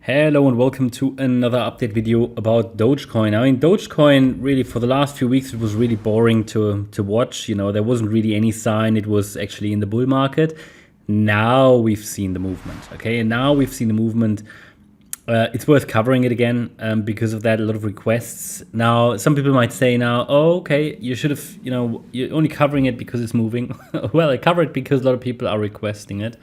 Hello and welcome to another update video about Dogecoin. I mean, Dogecoin really for the last few weeks, it was really boring to watch. You know, there wasn't really any sign it was actually in the bull market. Now we've seen the movement, okay? And now we've seen the movement. It's worth covering it again because of that, a lot of requests. Now, some people might say now, oh, okay, you should have, you're only covering it because it's moving. Well, I cover it because a lot of people are requesting it.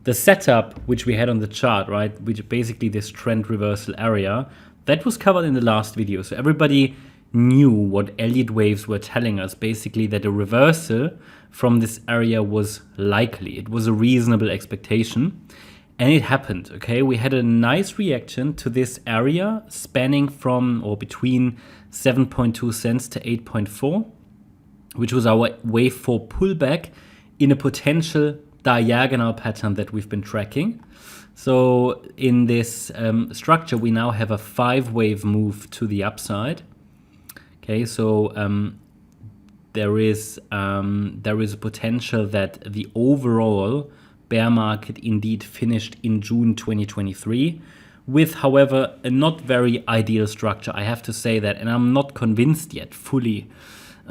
The setup which we had on the chart, right, which basically this trend reversal area, that was covered in the last video. So everybody knew what Elliott waves were telling us, basically that a reversal from this area was likely. It was a reasonable expectation. And it happened, okay? We had a nice reaction to this area spanning from or between 7.2 cents to 8.4, which was our wave 4 pullback in a potential diagonal pattern that we've been tracking. So in this structure, we now have a 5-wave move to the upside. Okay, so there is a potential that the overall bear market indeed finished in June 2023 with, however, a not very ideal structure. I have to say that, and I'm not convinced yet fully.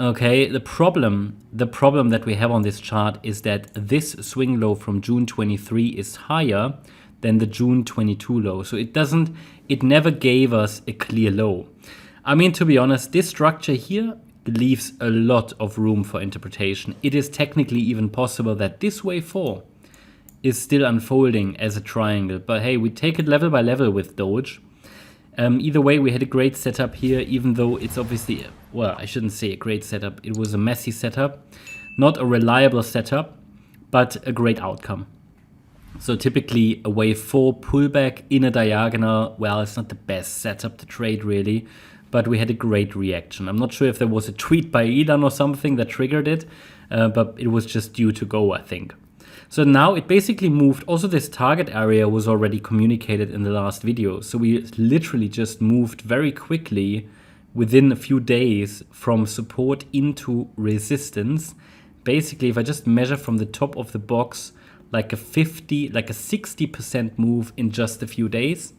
Okay, the problem that we have on this chart is that this swing low from June 23 is higher than the June 22 low. So it never gave us a clear low. I mean, to be honest, this structure here leaves a lot of room for interpretation. It is technically even possible that this wave 4 is still unfolding as a triangle. But hey, we take it level by level with Doge. Either way, we had a great setup here, even though it's obviously, well, I shouldn't say a great setup. It was a messy setup, not a reliable setup, but a great outcome. So typically a wave 4 pullback in a diagonal, well, it's not the best setup to trade really, but we had a great reaction. I'm not sure if there was a tweet by Elon or something that triggered it, but it was just due to go, I think. So now it basically moved. Also, this target area was already communicated in the last video. So we literally just moved very quickly within a few days from support into resistance. Basically, if I just measure from the top of the box, like a 60% move in just a few days.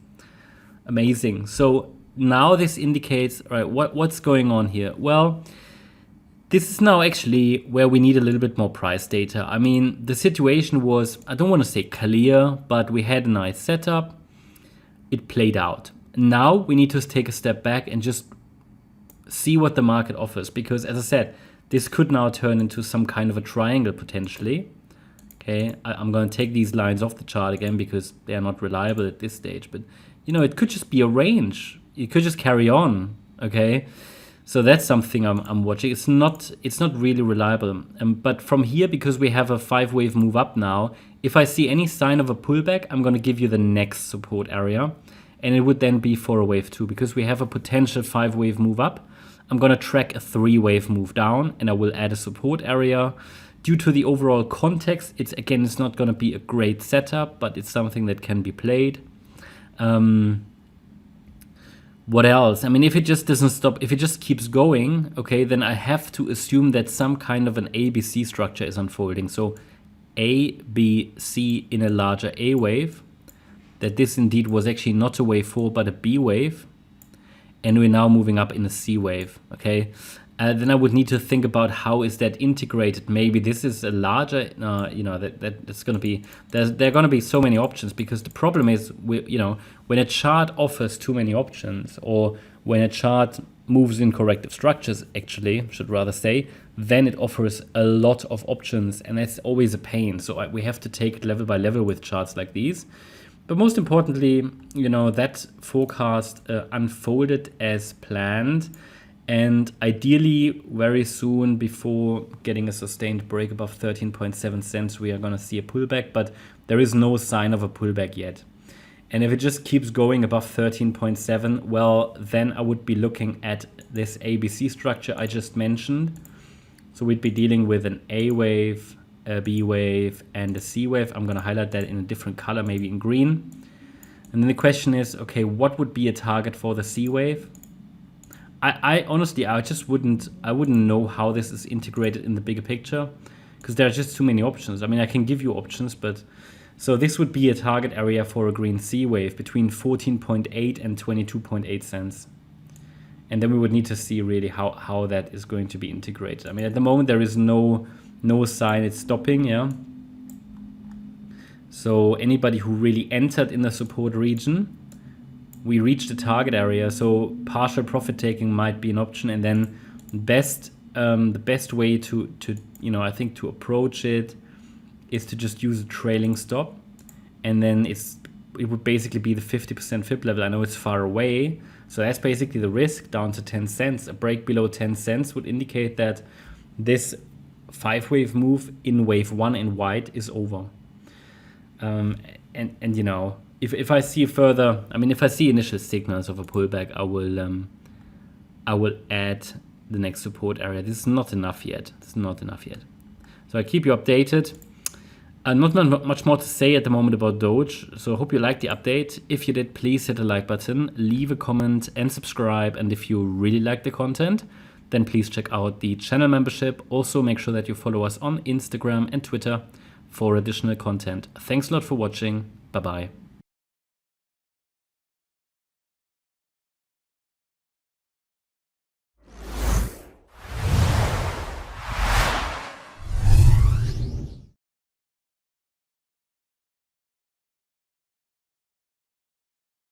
Amazing. So now this indicates, right, what's going on here? Well, this is now actually where we need a little bit more price data. I mean, the situation was, I don't want to say clear, but we had a nice setup. It played out. Now we need to take a step back and just see what the market offers. Because as I said, this could now turn into some kind of a triangle potentially. Okay, I'm going to take these lines off the chart again because they are not reliable at this stage. But, it could just be a range. It could just carry on, okay? So that's something I'm watching. It's not really reliable. But from here, because we have a 5-wave move up now, if I see any sign of a pullback, I'm going to give you the next support area. And it would then be for a wave 2. Because we have a potential 5-wave move up, I'm going to track a 3-wave move down. And I will add a support area. Due to the overall context, it's not going to be a great setup, but it's something that can be played. What else? I mean, if it just doesn't stop, if it just keeps going, okay, then I have to assume that some kind of an ABC structure is unfolding. So A, B, C in a larger A wave, that this indeed was actually not a wave 4, but a B wave. And we're now moving up in a C wave, okay? Then I would need to think about how is that integrated. Maybe this is a larger, that's going to be, there are going to be so many options because the problem is, when a chart offers too many options or when a chart moves in corrective structures, actually, should rather say, then it offers a lot of options and that's always a pain. So we have to take it level by level with charts like these. But most importantly, that forecast unfolded as planned. And ideally, very soon before getting a sustained break above 13.7 cents, we are going to see a pullback, but there is no sign of a pullback yet. And if it just keeps going above 13.7, well, then I would be looking at this ABC structure I just mentioned. So we'd be dealing with an A wave, a B wave, and a C wave. I'm going to highlight that in a different color, maybe in green. And then the question is, okay, what would be a target for the C wave? I honestly, I wouldn't know how this is integrated in the bigger picture because there are just too many options. I mean, I can give you options, but So this would be a target area for a green C wave between 14.8 and 22.8 cents. And then we would need to see really how that is going to be integrated. I mean, at the moment, there is no sign it's stopping, yeah. So anybody who really entered in the support region, we reached the target area. So partial profit taking might be an option. And then the best way to I think to approach it is to just use a trailing stop. And then it would basically be the 50% FIB level. I know it's far away. So that's basically the risk down to 10 cents. A break below 10 cents would indicate that this 5-wave move in wave 1 in white is over. And if I see further, if I see initial signals of a pullback, I will add the next support area. This is not enough yet. So I keep you updated. Not much more to say at the moment about Doge. So I hope you liked the update. If you did, please hit the like button, leave a comment and subscribe. And if you really like the content, then please check out the channel membership. Also make sure that you follow us on Instagram and Twitter for additional content. Thanks a lot for watching. Bye-bye.